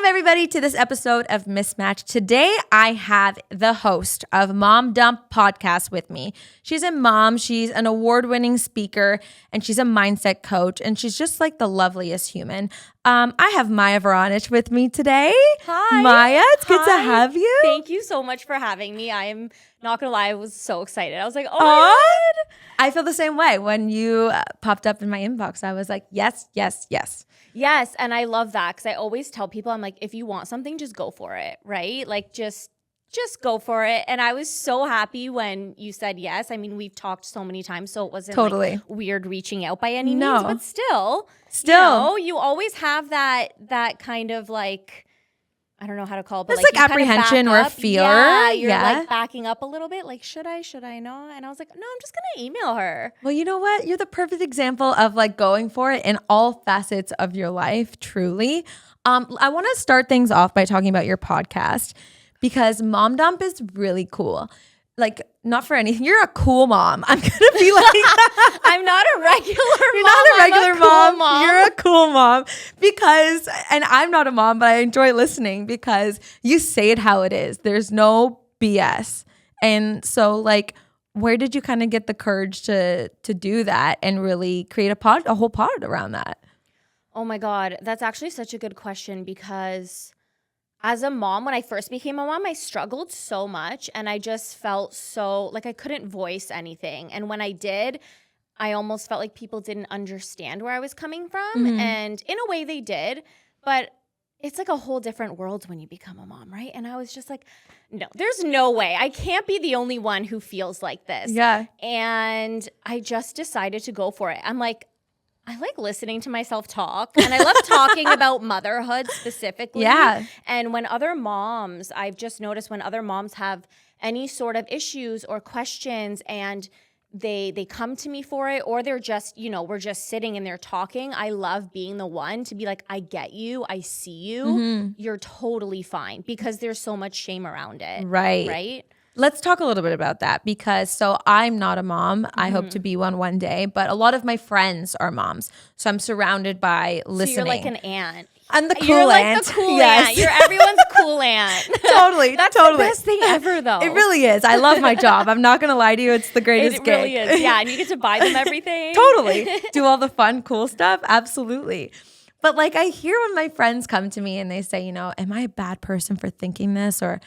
Welcome, everybody, to this episode of Mismatch. Today, I have the host of Mom Dump Podcast with me. She's a mom, she's an award-winning speaker, and she's a mindset coach, and she's just like the loveliest human. I have Maya Woronicz with me today. Hi. Maya, it's good to have you. Thank you so much for having me. I am not going to lie, I was so excited. I was like, oh my God. I feel the same way. When you popped up in my inbox, I was like, yes, yes, yes. Yes, and I love that because I always tell people, I'm like, if you want something, just go for it, right? Like, just go for it. And I was so happy when you said yes. I mean, we've talked so many times, so it wasn't like weird reaching out by any means, but still, you always have that kind of like, I don't know how to call it, but it's like apprehension or fear. Yeah, you're like backing up a little bit, like, should I not? And I was like, no, I'm just gonna email her. Well, you know what? You're the perfect example of like going for it in all facets of your life, truly. I want to start things off by talking about your podcast because Mom Dump is really cool. Like, not for anything. You're a cool mom. I'm going to be like, I'm not a regular mom. You're not a regular mom. mom. You're a cool mom because, and I'm not a mom, but I enjoy listening because you say it how it is. There's no BS. And so like, where did you kind of get the courage to do that and really create a whole pod around that? Oh my God. That's actually such a good question because as a mom, when I first became a mom, I struggled so much and I just felt so like I couldn't voice anything. And when I did, I almost felt like people didn't understand where I was coming from. Mm-hmm. And in a way they did, but it's like a whole different world when you become a mom, right? And I was just like, no, there's no way. I can't be the only one who feels like this. Yeah. And I just decided to go for it. I'm like, I like listening to myself talk and I love talking about motherhood specifically. Yeah. And when other moms, I've just noticed when other moms have any sort of issues or questions and they come to me for it or they're just, we're just sitting and they're talking. I love being the one to be like, I get you. I see you. Mm-hmm. You're totally fine because there's so much shame around it. Right. Right. Let's talk a little bit about that because so I'm not a mom. I hope to be one day, but a lot of my friends are moms. So I'm surrounded by listening. So you're like an aunt. I'm the cool You're aunt. Like the cool yes. aunt. You're everyone's cool aunt. Totally. That's totally. the best thing ever though. It really is. I love my job. I'm not going to lie to you. It's the greatest It gig. really is. Yeah. And you get to buy them everything. Totally. Do all the fun, cool stuff. Absolutely. But like I hear when my friends come to me and they say, am I a bad person for thinking this? Or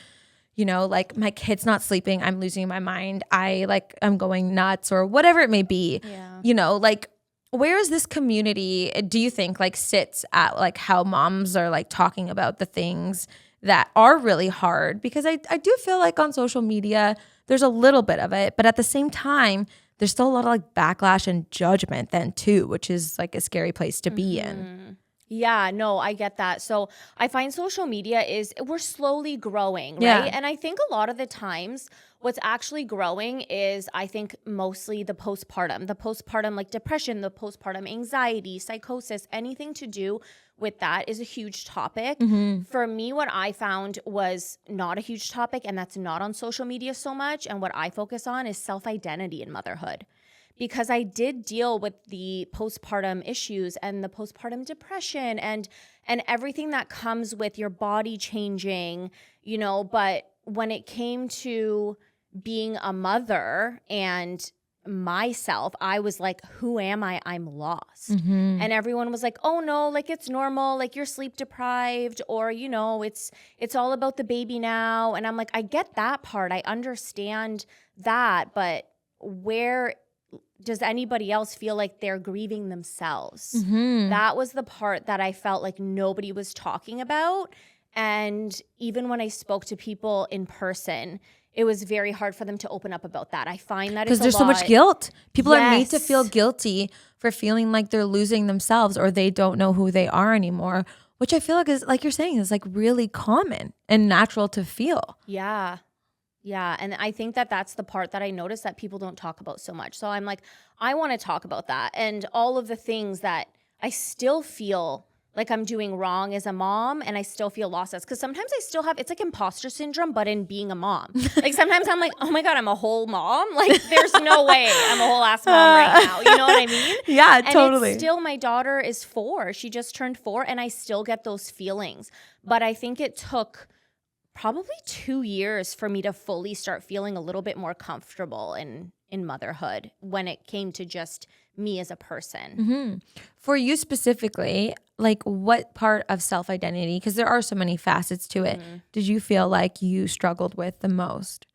like my kid's not sleeping, I'm losing my mind, I'm going nuts or whatever it may be. Yeah. Like where is this community, do you think like sits at like how moms are like talking about the things that are really hard? Because I do feel like on social media, there's a little bit of it, but at the same time, there's still a lot of like backlash and judgment then too, which is like a scary place to be in. Yeah, no, I get that. So I find social media we're slowly growing, right? Yeah. And I think a lot of the times what's actually growing is I think mostly the postpartum like depression, the postpartum anxiety, psychosis, anything to do with that is a huge topic. Mm-hmm. For me, what I found was not a huge topic and that's not on social media so much. And what I focus on is self-identity in motherhood. Because I did deal with the postpartum issues and the postpartum depression and everything that comes with your body changing, but when it came to being a mother and myself, I was like, who am I? I'm lost. Mm-hmm. And everyone was like, oh no, like it's normal, like you're sleep deprived or, it's all about the baby now. And I'm like, I get that part. I understand that, but where does anybody else feel like they're grieving themselves? Mm-hmm. That was the part that I felt like nobody was talking about. And even when I spoke to people in person, it was very hard for them to open up about that. I find that because there's so much guilt. People are made to feel guilty for feeling like they're losing themselves or they don't know who they are anymore, which I feel like is, like you're saying, is like really common and natural to feel. Yeah. Yeah. And I think that that's the part that I noticed that people don't talk about so much. So I'm like, I want to talk about that and all of the things that I still feel like I'm doing wrong as a mom and I still feel lost as, because sometimes I still have, it's like imposter syndrome, but in being a mom. Like sometimes I'm like, oh my God, I'm a whole mom. Like there's no way I'm a whole ass mom right now. You know what I mean? Yeah, and totally. It's still, my daughter is 4. She just turned 4 and I still get those feelings. But I think it took probably 2 years for me to fully start feeling a little bit more comfortable in motherhood when it came to just me as a person. Mm-hmm. For you specifically, like what part of self-identity, because there are so many facets to it, did you feel like you struggled with the most?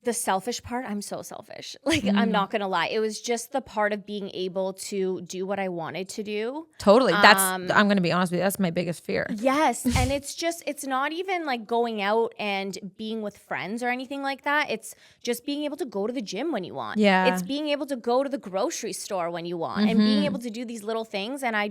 The selfish part, I'm so selfish. Like, I'm not going to lie. It was just the part of being able to do what I wanted to do. Totally. I'm going to be honest with you. That's my biggest fear. Yes. And it's not even like going out and being with friends or anything like that. It's just being able to go to the gym when you want. Yeah. It's being able to go to the grocery store when you want and being able to do these little things. And I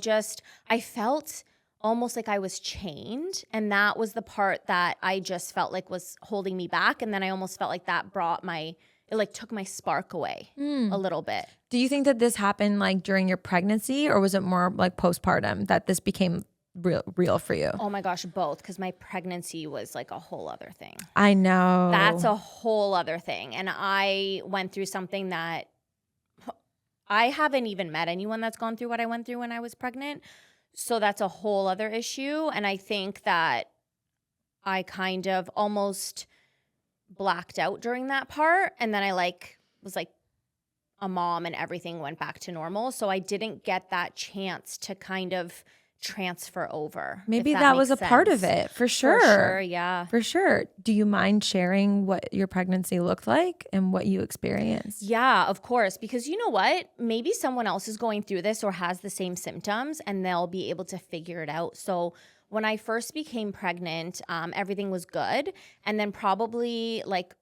felt almost like I was chained. And that was the part that I just felt like was holding me back. And then I almost felt like that it like took my spark away a little bit. Do you think that this happened like during your pregnancy, or was it more like postpartum that this became real for you? Oh my gosh, both. Because my pregnancy was like a whole other thing. I know. That's a whole other thing. And I went through something that I haven't even met anyone that's gone through what I went through when I was pregnant. So that's a whole other issue. And I think that I kind of almost blacked out during that part. And then I was like a mom and everything went back to normal. So I didn't get that chance to kind of transfer over. Maybe that was a part of it, for sure. For sure, yeah. For sure. Do you mind sharing what your pregnancy looked like and what you experienced? Yeah, of course. Because you know what? Maybe someone else is going through this or has the same symptoms and they'll be able to figure it out. So when I first became pregnant, everything was good. And then probably like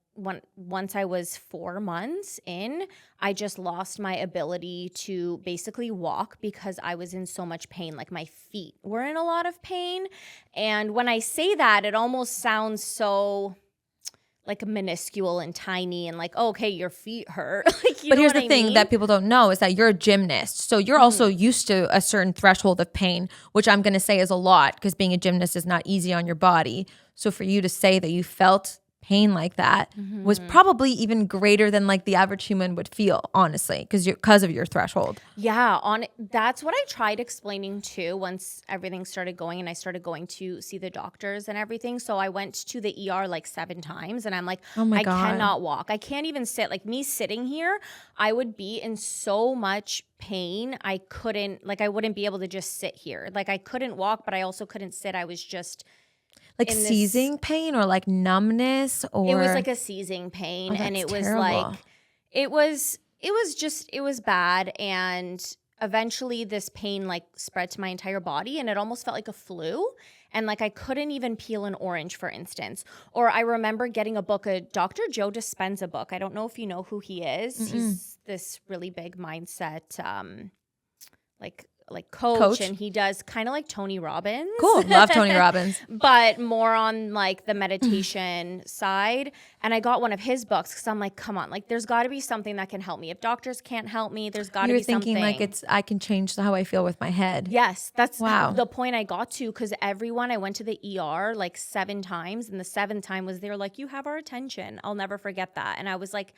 once I was 4 months in, I just lost my ability to basically walk because I was in so much pain. Like my feet were in a lot of pain. And when I say that, it almost sounds so like minuscule and tiny and like, oh, okay, your feet hurt. Like, but here's the thing that people don't know is that you're a gymnast. So you're also used to a certain threshold of pain, which I'm going to say is a lot because being a gymnast is not easy on your body. So for you to say that you felt pain like that was probably even greater than like the average human would feel, honestly, because of your threshold. Yeah, that's what I tried explaining too once everything started going and I started going to see the doctors and everything. So I went to the ER like 7 times and I'm like, oh my God. I cannot walk. I can't even sit. Like me sitting here, I would be in so much pain. I wouldn't be able to just sit here. Like I couldn't walk, but I also couldn't sit. I was just like seizing pain or like numbness, or it was like a seizing pain. And it was terrible. like it was bad. And eventually this pain like spread to my entire body and it almost felt like a flu. And like I couldn't even peel an orange, for instance. Or I remember getting a book, a Dr. Joe Dispenza book. I don't know if you know who he is. He's this really big mindset like coach, and he does kind of like Tony Robbins. Cool. Love Tony Robbins. But more on like the meditation side. And I got one of his books because I'm like, come on, like there's got to be something that can help me. If doctors can't help me, there's got to be something. You're thinking like I can change how I feel with my head. Yes, that's the point I got to, because I went to the ER like 7 times, and the 7th time was they were like, you have our attention. I'll never forget that. And I was like,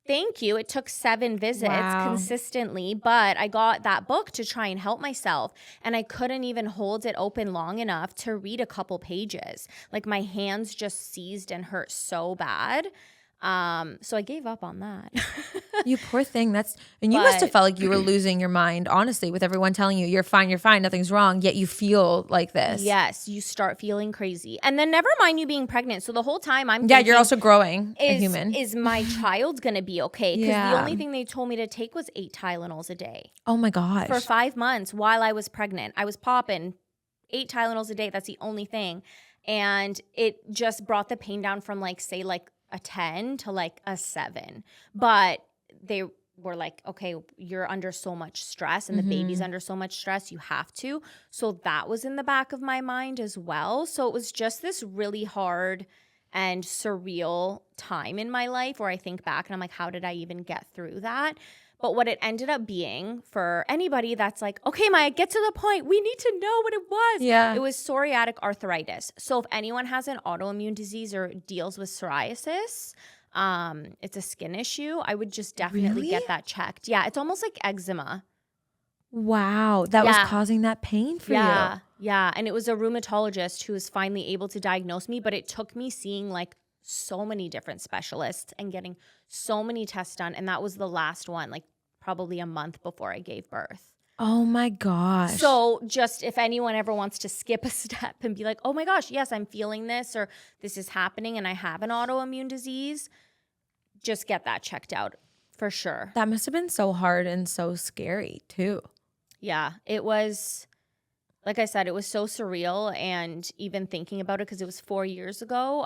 thank you. It took 7 visits consistently, but I got that book to try and help myself, and I couldn't even hold it open long enough to read a couple pages. Like my hands just seized and hurt so bad. So I gave up on that. You poor thing. You must have felt like you were losing your mind, honestly, with everyone telling you you're fine, nothing's wrong, yet you feel like this. Yes, you start feeling crazy. And then never mind you being pregnant. So the whole time I'm thinking, you're also growing a human. Is my child going to be okay? Because the only thing they told me to take was 8 Tylenols a day. Oh my gosh. For 5 months while I was pregnant. I was popping 8 Tylenols a day. That's the only thing. And it just brought the pain down from like, say like a 10 to like a 7. But they were like, okay, you're under so much stress and the baby's under so much stress, you have to. So that was in the back of my mind as well. So it was just this really hard and surreal time in my life where I think back and I'm like, how did I even get through that? But what it ended up being for anybody that's like, okay, Maya, get to the point. We need to know what it was. Yeah. It was psoriatic arthritis. So if anyone has an autoimmune disease or deals with psoriasis, it's a skin issue, I would just definitely get that checked. Yeah, it's almost like eczema. Wow. That was causing that pain for you. Yeah. And it was a rheumatologist who was finally able to diagnose me, but it took me seeing like so many different specialists and getting so many tests done. And that was the last one, like probably a month before I gave birth. Oh my gosh. So just if anyone ever wants to skip a step and be like, oh my gosh, yes, I'm feeling this, or this is happening and I have an autoimmune disease, just get that checked out for sure. That must have been so hard and so scary too. Yeah, it was, like I said, it was so surreal. And even thinking about it, because it was 4 years ago,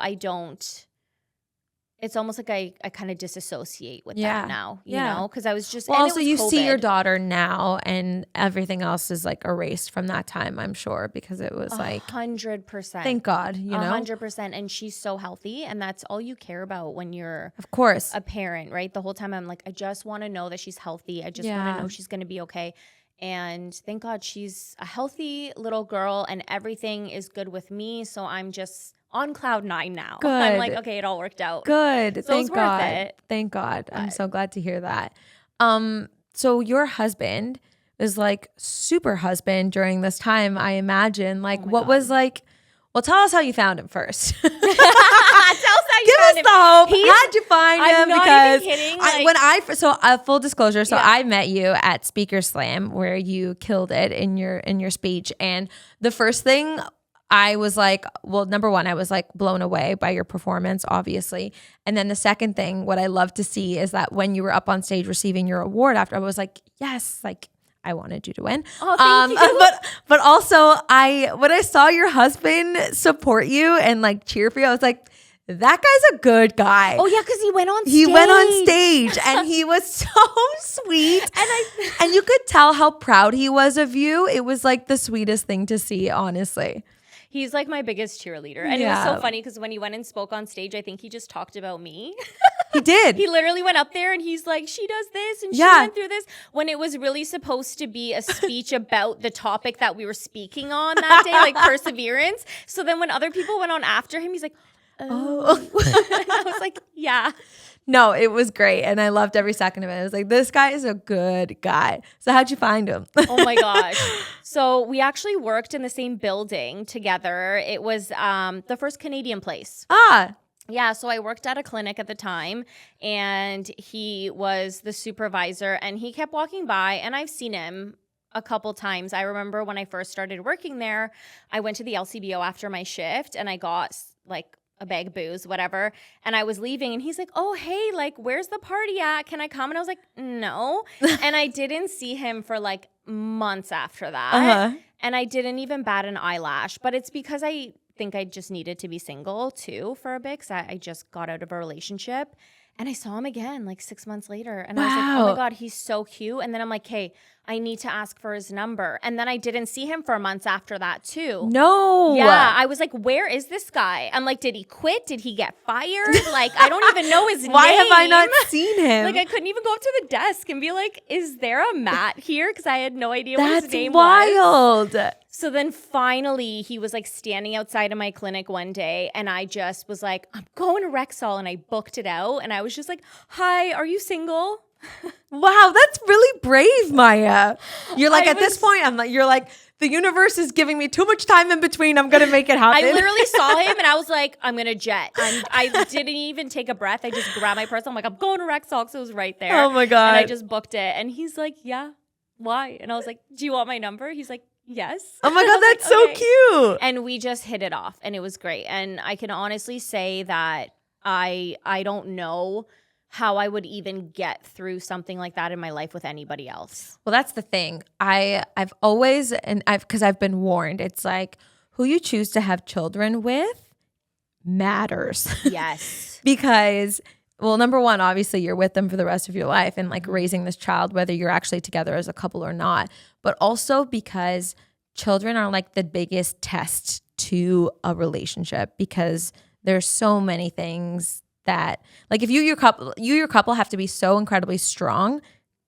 it's almost like I kind of disassociate with that now, you know, because I was just, well, also you see your daughter now and everything else is like erased from that time, I'm sure, because it was like 100%. Thank God, you know, 100%. And she's so healthy, and that's all you care about when you're, of course, a parent, right? The whole time I'm like, I just want to know that she's healthy. I just want to know she's going to be okay. And thank God she's a healthy little girl and everything is good with me. So I'm just on cloud 9 now. Good. I'm like, okay, it all worked out. Good. So Thank God. worth it. Thank God. I'm so glad to hear that. So your husband is like super husband during this time, I imagine. Like what was like, well, tell us how you found him first. Tell us how you found him. Give us the hope. How'd you find him? I'm not even kidding. Full disclosure. So I met you at Speaker Slam where you killed it in your speech. And the first thing I was like, well, number one, I was like blown away by your performance, obviously. And then the second thing, what I love to see is that when you were up on stage receiving your award after, I was like, yes, like I wanted you to win. Oh, thank you. But also when I saw your husband support you and like cheer for you, I was like, that guy's a good guy. Oh yeah, because he went on stage. And he was so sweet. And you could tell how proud he was of you. It was like the sweetest thing to see, honestly. He's like my biggest cheerleader. And it was so funny because when he went and spoke on stage, I think he just talked about me. He did. He literally went up there and he's like, she does this and she went through this, when it was really supposed to be a speech about the topic that we were speaking on that day, like perseverance. So then when other people went on after him, he's like, oh. I was like, yeah. No, it was great. And I loved every second of it. I was like, this guy is a good guy. So how'd you find him? Oh my gosh. So we actually worked in the same building together. It was the first Canadian place. Yeah, so I worked at a clinic at the time, and he was the supervisor, and he kept walking by, and I've seen him a couple times. I remember when I first started working there, I went to the LCBO after my shift, and I got like a bag of booze, whatever. And I was leaving and he's like, oh, hey, like, where's the party at? Can I come? And I was like, no. And I didn't see him for like months after that. And I didn't even bat an eyelash. But it's because I think I just needed to be single too for a bit, because I just got out of a relationship. And I saw him again like 6 months later. And I was like, oh my God, he's so cute. And then I'm like, hey, I need to ask for his number. And then I didn't see him for months after that too. No. Yeah. I was like, where is this guy? I'm like, did he quit? Did he get fired? Like, I don't even know his name. Why have I not seen him? Like, I couldn't even go up to the desk and be like, is there a Matt here? Because I had no idea what his name was. That's wild. So then finally he was like standing outside of my clinic one day, and I just was like, I'm going to Rexall, and I booked it out. And I was just like, hi, are you single? Wow, that's really brave, Maya. You're like, at this point, I'm like, you're like, the universe is giving me too much time in between. I'm going to make it happen. I literally saw him and I was like, I'm going to jet. I didn't even take a breath. I just grabbed my purse. I'm like, I'm going to Rexall, because it was right there. Oh my God. And I just booked it. And he's like, yeah, why? And I was like, do you want my number? He's like, yes. Oh my God, that's so cute. And we just hit it off, and it was great. And I can honestly say that I don't know how I would even get through something like that in my life with anybody else. Well, that's the thing. I've always, because I've been warned, it's like who you choose to have children with matters. Yes. Because, well, number one, obviously you're with them for the rest of your life and like raising this child, whether you're actually together as a couple or not, but also because children are like the biggest test to a relationship, because there's so many things that, like, if your couple have to be so incredibly strong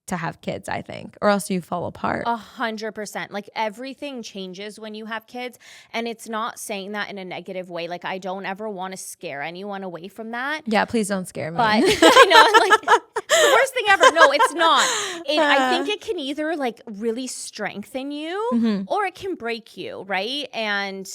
to have kids, I think, or else you fall apart. 100%. Like, everything changes when you have kids, and it's not saying that in a negative way. Like, I don't ever want to scare anyone away from that. Yeah, please don't scare me. But I know, like, the worst thing ever. No, it's not. I think it can either like really strengthen you or it can break you, right? And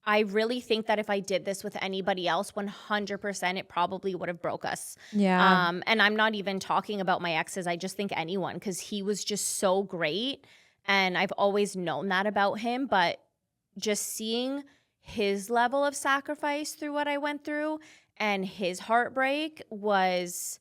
I really think that if I did this with anybody else, 100%, it probably would have broke us. Yeah. And I'm not even talking about my exes. I just think anyone, because he was just so great. And I've always known that about him. But just seeing his level of sacrifice through what I went through and his heartbreak was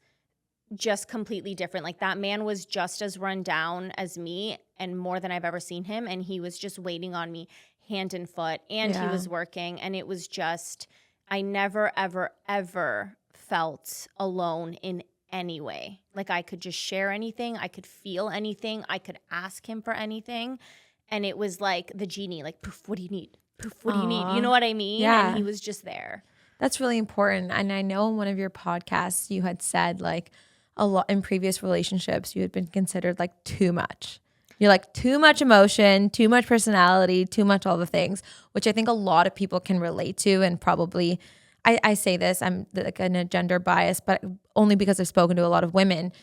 just completely different. Like that man was just as run down as me and more than I've ever seen him. And he was just waiting on me hand and foot, and he was working. And it was just, I never, ever, ever felt alone in any way. Like I could just share anything. I could feel anything. I could ask him for anything. And it was like the genie, like, poof, what do you need? Poof, what do you need? You know what I mean? Yeah. And he was just there. That's really important. And I know in one of your podcasts, you had said like a lot in previous relationships, you had been considered like too much. You're like too much emotion, too much personality, too much all the things, which I think a lot of people can relate to. And probably, I say this, I'm like in a gender bias, but only because I've spoken to a lot of women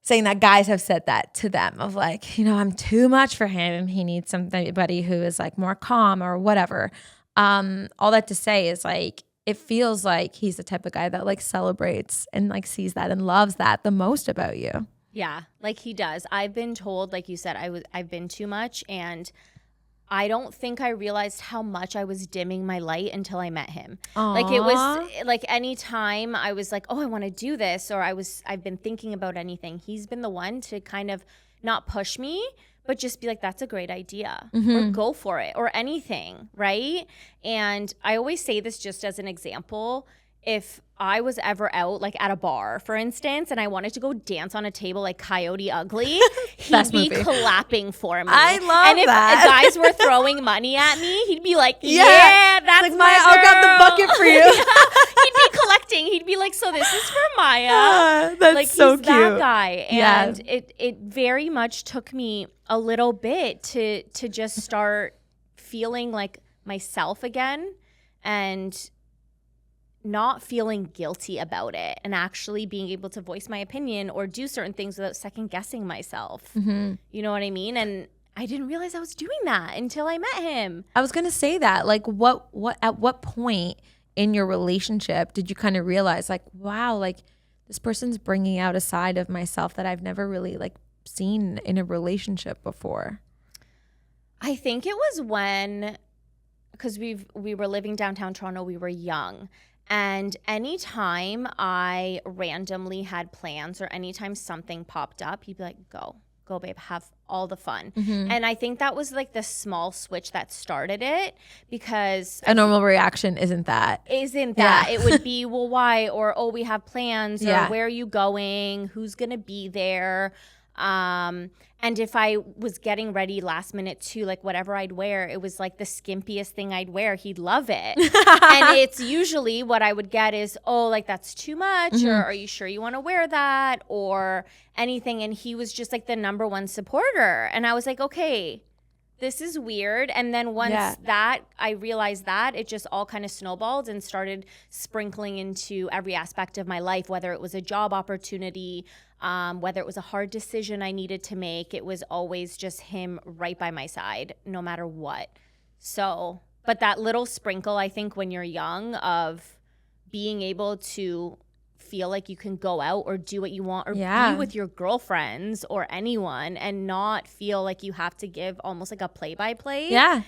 saying that guys have said that to them of like, I'm too much for him. He needs somebody who is like more calm or whatever. All that to say is like, it feels like he's the type of guy that like celebrates and like sees that and loves that the most about you. Yeah, like he does. I've been told, like you said, I've been too much, and I don't think I realized how much I was dimming my light until I met him. Aww. Like it was like any time I was like, oh, I want to do this, or I've been thinking about anything. He's been the one to kind of not push me, but just be like, that's a great idea, or go for it, or anything, right? And I always say this just as an example. If I was ever out, like at a bar, for instance, and I wanted to go dance on a table like Coyote Ugly, he'd be clapping for me. I love and if that. guys were throwing money at me, he'd be like, yeah, that's like, my Maya, girl. I'll grab the bucket for you. He'd be collecting. He'd be like, so this is for Maya. That's like, so he's cute. that guy. And it very much took me a little bit to just start feeling like myself again and not feeling guilty about it and actually being able to voice my opinion or do certain things without second guessing myself. You know what I mean? And I didn't realize I was doing that until I met him. I was going to say that, like at what point in your relationship did you kind of realize like, wow, like this person's bringing out a side of myself that I've never really like seen in a relationship before? I think it was when, because we were living downtown Toronto, we were young. And anytime I randomly had plans or anytime something popped up, he'd be like, go babe, have all the fun. And I think that was like the small switch that started it, because a normal reaction isn't that. Yeah. It would be, well, why? Or, oh, we have plans, or where are you going? Who's going to be there? And if I was getting ready last minute too, like whatever I'd wear, it was like the skimpiest thing I'd wear. He'd love it. And it's usually what I would get is, oh, like that's too much, or are you sure you want to wear that, or anything. And he was just like the number one supporter. And I was like, okay, this is weird. And then once that I realized that, it just all kind of snowballed and started sprinkling into every aspect of my life, whether it was a job opportunity, whether it was a hard decision I needed to make. It was always just him right by my side, no matter what. So, but that little sprinkle, I think when you're young, of being able to feel like you can go out or do what you want, or be with your girlfriends or anyone and not feel like you have to give almost like a play-by-play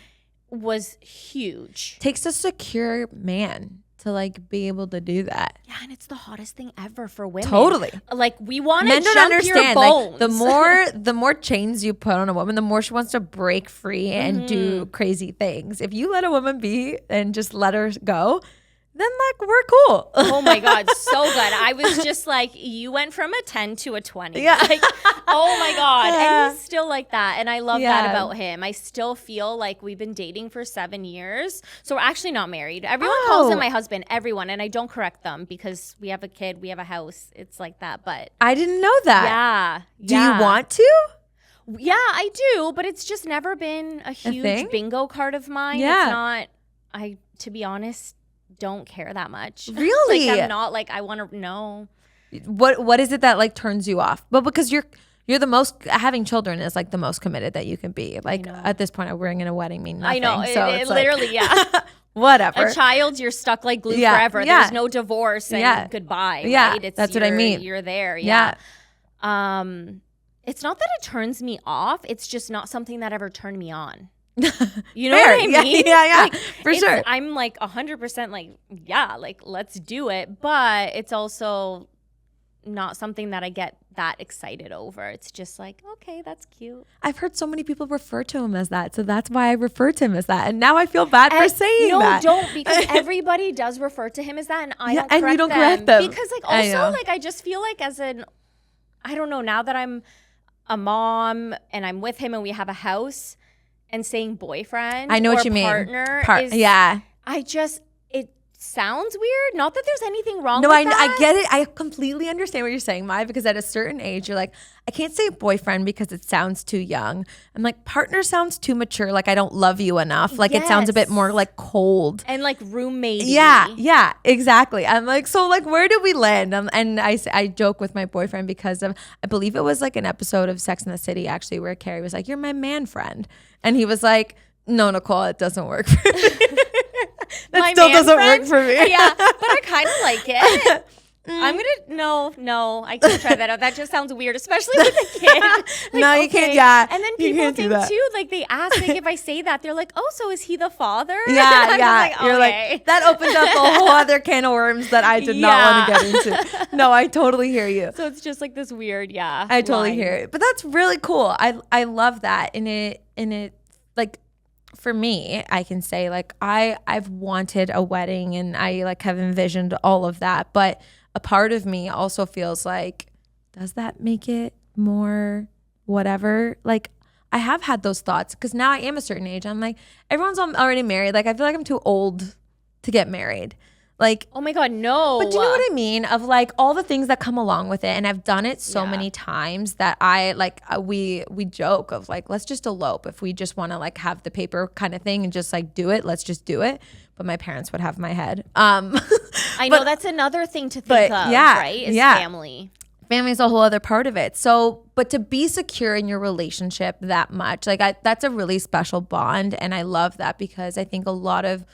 was huge. Takes a secure man to like be able to do that. Yeah, and it's the hottest thing ever for women. Totally. Like we want to Men jump don't understand. your bones. Like, the more chains you put on a woman, the more she wants to break free and do crazy things. If you let a woman be and just let her go, then like we're cool. Oh my God, so good. I was just like, you went from a 10 to a 20. Yeah. Like, oh my God. And he's still like that. And I love that about him. I still feel like we've been dating for 7 years. So we're actually not married. Everyone calls him my husband, everyone. And I don't correct them because we have a kid, we have a house. It's like that. But I didn't know that. Yeah. Do you want to? Yeah, I do. But it's just never been a huge bingo card of mine. Yeah. It's not, to be honest, don't care that much. Really? Like I'm not like I want to know. What is it that like turns you off? But because you're the most, having children is like the most committed that you can be. Like at this point, wearing in a wedding mean nothing. I know. So it literally, yeah. Whatever. A child, you're stuck like glue forever. Yeah. There's no divorce and goodbye. Yeah. Right? That's what I mean. You're there. Yeah. It's not that it turns me off. It's just not something that ever turned me on. You know what I mean? Yeah. Like, for sure. I'm like 100% like, yeah, like let's do it. But it's also not something that I get that excited over. It's just like, okay, that's cute. I've heard so many people refer to him as that. So that's why I refer to him as that. And now I feel bad for saying that. No, don't, because everybody does refer to him as that. And I don't correct and you don't correct them. Because like also like I just feel like I don't know, now that I'm a mom and I'm with him and we have a house, and saying boyfriend I know what you partner mean. It sounds weird. Not that there's anything wrong with that. I get it. I completely understand what you're saying, Maya, because at a certain age, you're like, I can't say boyfriend because it sounds too young. I'm like, partner sounds too mature. Like, I don't love you enough. Like, it sounds a bit more like cold. And like roommate. Yeah, exactly. I'm like, so like, where do we land? And I joke with my boyfriend because of, I believe it was like an episode of Sex and the City actually where Carrie was like, you're my man friend. And he was like, no, Nicole, it doesn't work for me. That still doesn't work for me. Yeah, but I kind of like it. I'm gonna no, I can't try that out. That just sounds weird, especially with a kid. Like, no, you can't. Yeah, and then people think too, like they ask, like if I say that, they're like, "Oh, so is he the father?" Yeah. Like, You're okay. like, that opens up a whole other can of worms that I did not want to get into. No, I totally hear you. So it's just like this weird, I totally hear it, but that's really cool. I love that, and it like. For me, I can say like I've wanted a wedding and I like have envisioned all of that, but a part of me also feels like, does that make it more whatever? Like I have had those thoughts because now I am a certain age. I'm like, everyone's already married. Like I feel like I'm too old to get married. Like, oh my God, no. But do you know what I mean? Of like all the things that come along with it. And I've done it so many times that I like, we joke of like, let's just elope. If we just want to like have the paper kind of thing and just like do it, let's just do it. But my parents would have my head. I know that's another thing to think of, right? Is family. Family is a whole other part of it. So, but to be secure in your relationship that much, like that's a really special bond. And I love that because I think a lot of,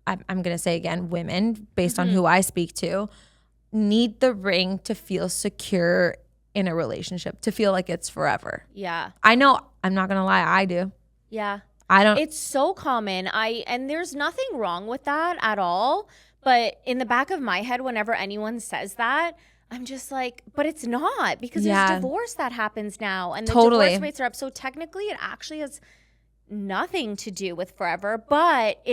I'm going to say again, women, based on who I speak to, need the ring to feel secure in a relationship, to feel like it's forever. Yeah. I know, I'm not going to lie, I do. Yeah. I don't. It's so common. And there's nothing wrong with that at all. But in the back of my head, whenever anyone says that, I'm just like, but it's not, because there's divorce that happens now. And the divorce rates are up. So technically it actually has nothing to do with forever, but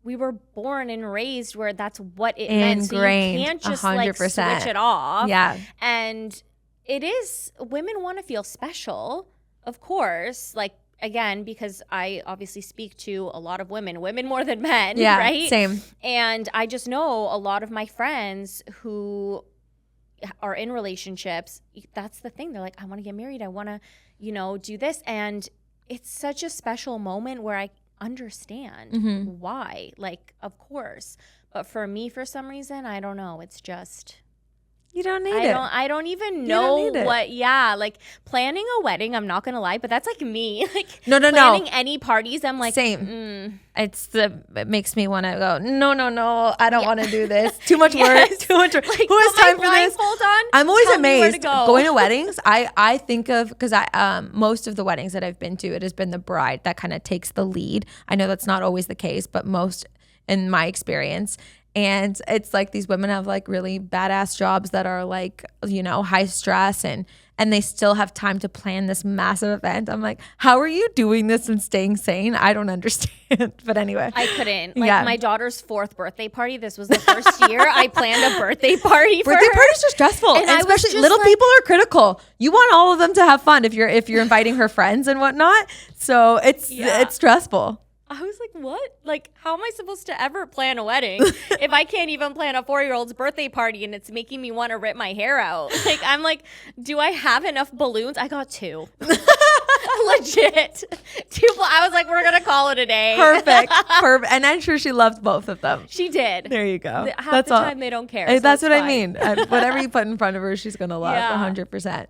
we were born and raised where that's what it meant. So you can't just 100%. Like switch it off. Yeah. And it is, women want to feel special, of course. Like, again, because I obviously speak to a lot of women more than men, right? Same. And I just know a lot of my friends who are in relationships, that's the thing. They're like, I want to get married. I want to, do this. And it's such a special moment where I understand why, like, of course, but for me, for some reason, I don't know, it's just you don't need it. I don't even know like planning a wedding, I'm not gonna lie, but that's like me, like planning any parties, I'm like same. It makes me want to go no I don't want to do this, too much work, too much work. Like, who has time for this? I'm always amazed going to weddings. I think of, because I most of the weddings that I've been to, it has been the bride that kind of takes the lead. I know that's not always the case, but most in my experience. And it's like these women have like really badass jobs that are like, high stress and they still have time to plan this massive event. I'm like, how are you doing this and staying sane? I don't understand. But anyway. I couldn't. Like my daughter's 4th birthday party, this was the first year I planned a birthday party for her. Birthday parties are stressful. And especially little people are critical. You want all of them to have fun if you're inviting her friends and whatnot. So it's stressful. I was like, what? Like, how am I supposed to ever plan a wedding if I can't even plan a 4-year-old's birthday party and it's making me want to rip my hair out? Like, I'm like, do I have enough balloons? I got 2. Legit. I was like, we're going to call it a day. Perfect. And I'm sure she loved both of them. She did. There you go. Half the time they don't care. So that's what fine. I mean. Whatever you put in front of her, she's going to love 100%.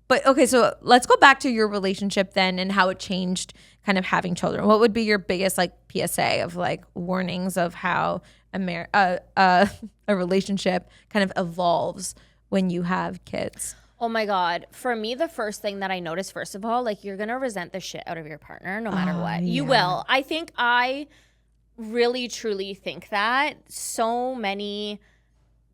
But okay, so let's go back to your relationship then and how it changed kind of having children. What would be your biggest like PSA of like warnings of how a relationship kind of evolves when you have kids? Oh my God. For me, the first thing that I noticed, first of all, like you're going to resent the shit out of your partner no matter what. You will. I think I really, truly think that so many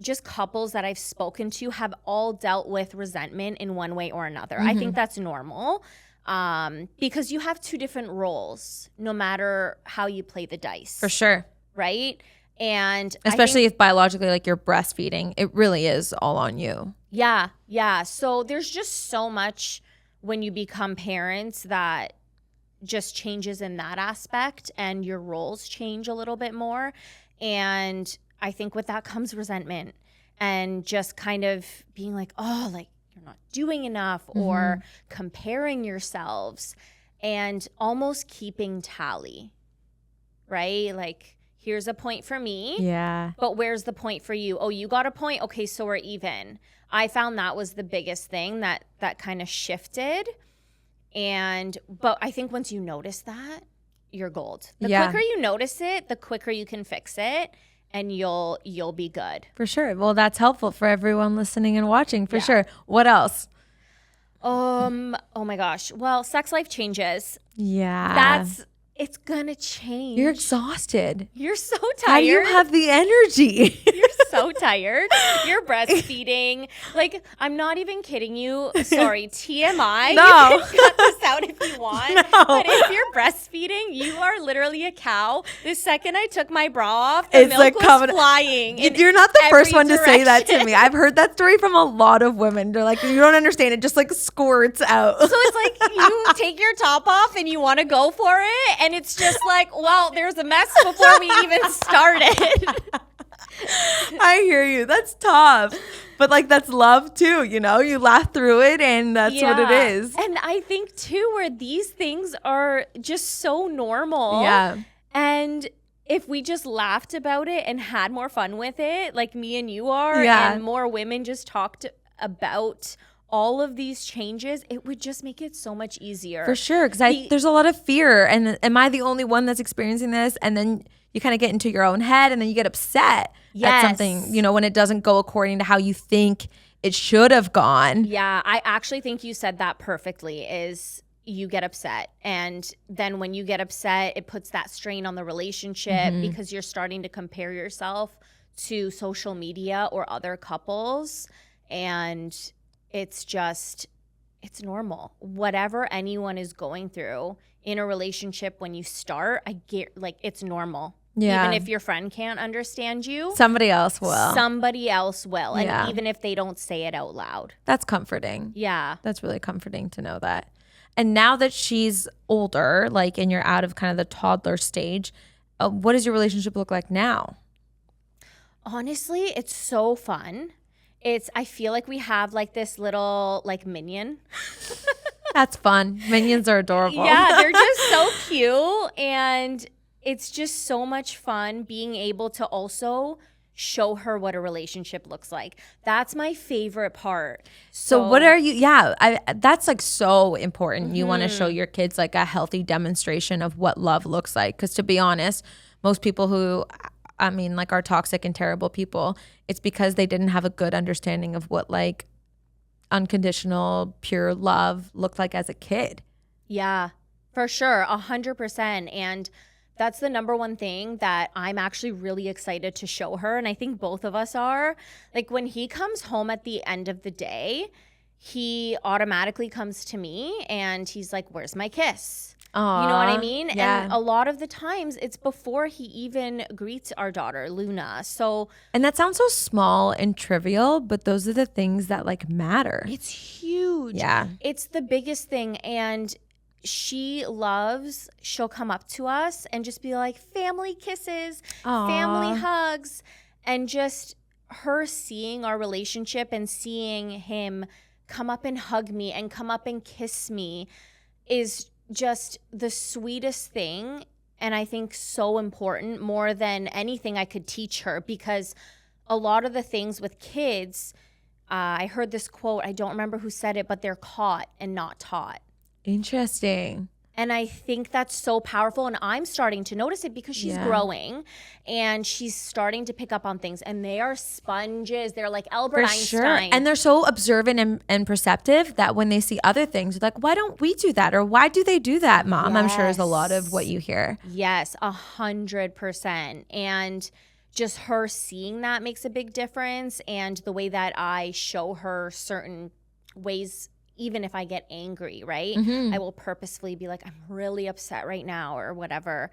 just couples that I've spoken to have all dealt with resentment in one way or another. I think that's normal because you have two different roles no matter how you play the dice. For sure. Right? And especially if biologically like you're breastfeeding, it really is all on you. Yeah. Yeah. So there's just so much when you become parents that just changes in that aspect and your roles change a little bit more. And I think with that comes resentment and just kind of being like, oh, like you're not doing enough or comparing yourselves and almost keeping tally, right? Like, here's a point for me. Yeah. But where's the point for you? Oh, you got a point? Okay, so we're even. I found that was the biggest thing that kind of shifted. But I think once you notice that, you're gold. The quicker you notice it, the quicker you can fix it. And you'll be good. For sure. Well, that's helpful for everyone listening and watching, for sure. What else? Oh my gosh. Well, sex life changes. Yeah. It's gonna change. You're exhausted. You're so tired. How do you have the energy? You're so tired. You're breastfeeding. Like, I'm not even kidding you. Sorry, TMI. No. You can cut this out if you want. No. But if you're breastfeeding, you are literally a cow. The second I took my bra off, the milk was flying. You're not the first one to say that to me. I've heard that story from a lot of women. They're like, you don't understand. It just like squirts out. So it's like you take your top off and you want to go for it. And it's just like, well, there's a mess before we even started. I hear you. That's tough. But like that's love too, you know? You laugh through it and that's what it is. And I think too where these things are just so normal. Yeah. And if we just laughed about it and had more fun with it, like me and you are, and more women just talked about all of these changes, it would just make it so much easier. For sure, because there's a lot of fear. And am I the only one that's experiencing this? And then you kind of get into your own head and then you get upset at something, you know, when it doesn't go according to how you think it should have gone. Yeah, I actually think you said that perfectly, is you get upset. And then when you get upset, it puts that strain on the relationship because you're starting to compare yourself to social media or other couples. And it's normal. Whatever anyone is going through in a relationship when you start, I get like it's normal. Yeah. Even if your friend can't understand you, somebody else will. And even if they don't say it out loud. That's comforting. Yeah. That's really comforting to know that. And now that she's older, like, and you're out of kind of the toddler stage, what does your relationship look like now? Honestly, it's so fun. I feel like we have like this little like minion. That's fun. Minions are adorable. Yeah, they're just so cute. And it's just so much fun being able to also show her what a relationship looks like. That's my favorite part. So what are you, that's like so important. You want to show your kids like a healthy demonstration of what love looks like. Because to be honest, most people who, I mean, like are toxic and terrible people, it's because they didn't have a good understanding of what like unconditional, pure love looked like as a kid. Yeah, for sure. 100%. And that's the number one thing that I'm actually really excited to show her. And I think both of us are. Like when he comes home at the end of the day, he automatically comes to me and he's like, where's my kiss? Aww, you know what I mean? Yeah. And a lot of the times it's before he even greets our daughter, Luna. And that sounds so small and trivial, but those are the things that like matter. It's huge. Yeah. It's the biggest thing. And she'll come up to us and just be like, family kisses, family hugs. And just her seeing our relationship and seeing him come up and hug me and come up and kiss me. is just the sweetest thing. And I think so important, more than anything I could teach her, because a lot of the things with kids, I heard this quote, I don't remember who said it, but they're caught and not taught. Interesting. And I think that's so powerful. And I'm starting to notice it because she's growing and she's starting to pick up on things. And they are sponges. They're like Albert Einstein. Sure. And they're so observant and perceptive that when they see other things, they're like, why don't we do that? Or why do they do that, Mom? I'm sure is a lot of what you hear. Yes, 100%. And just her seeing that makes a big difference. And the way that I show her certain ways, even if I get angry, right? I will purposefully be like, I'm really upset right now or whatever.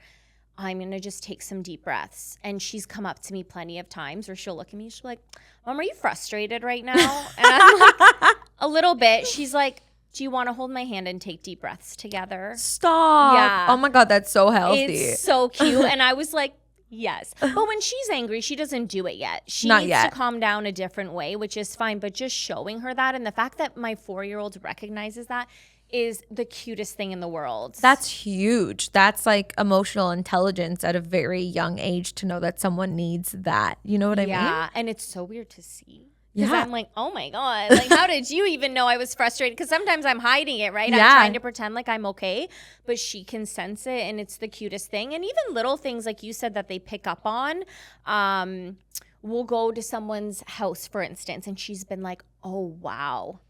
I'm going to just take some deep breaths. And she's come up to me plenty of times, or she'll look at me. She's like, Mom, are you frustrated right now? And I'm like, a little bit. She's like, do you want to hold my hand and take deep breaths together? Stop. Yeah. Oh my God, that's so healthy. It's so cute. And I was like, yes. But when she's angry, she doesn't do it yet. She Not needs yet. to calm down a different way, which is fine. But just showing her that, and the fact that my 4-year-old recognizes that, is the cutest thing in the world. That's huge. That's like emotional intelligence at a very young age, to know that someone needs that. You know what I mean? Yeah. And it's so weird to see. Because Yeah. I'm like, oh my God, like, how did you even know I was frustrated? Because sometimes I'm hiding it, right? Yeah. I'm trying to pretend like I'm okay, but she can sense it, and it's the cutest thing. And even little things, like you said, that they pick up on. We'll go to someone's house, for instance, and she's been like, oh, wow,